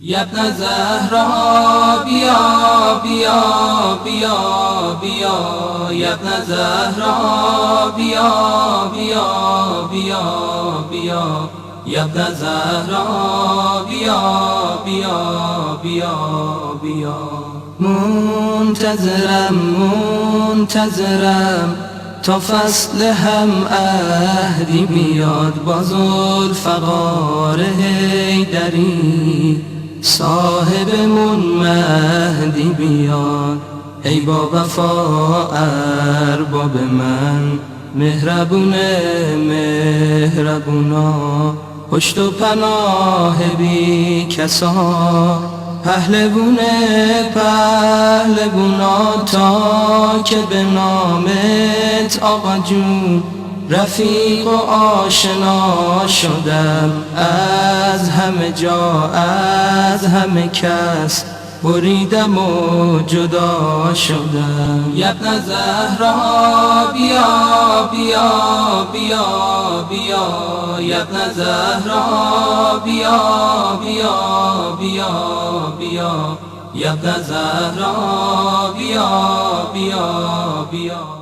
یا ابن زهرا بیا بیا بیا بیا، یا ابن زهرا بیا بیا بیا بیا، یا ابن زهرا بیا بیا بیا بیا. منتظرم منتظرم تا فصل هم عهدی بیاد، با ذوالفقار حیدری صاحبمون مهدی بیاد. ای با وفا ارباب من، مهربونه مهربونا، پشت و پناه بی کسا، پهلوونه پهلوونا، تا که به نامت آقا جون رفیق و آشنا شدم. از همه جا از همه کس بریدم و جدا شدم. یا ابن زهرا بیا بیا بیا بیا، یا ابن زهرا بیا بیا بیا بیا، یا ابن زهرا بیا بیا بیا.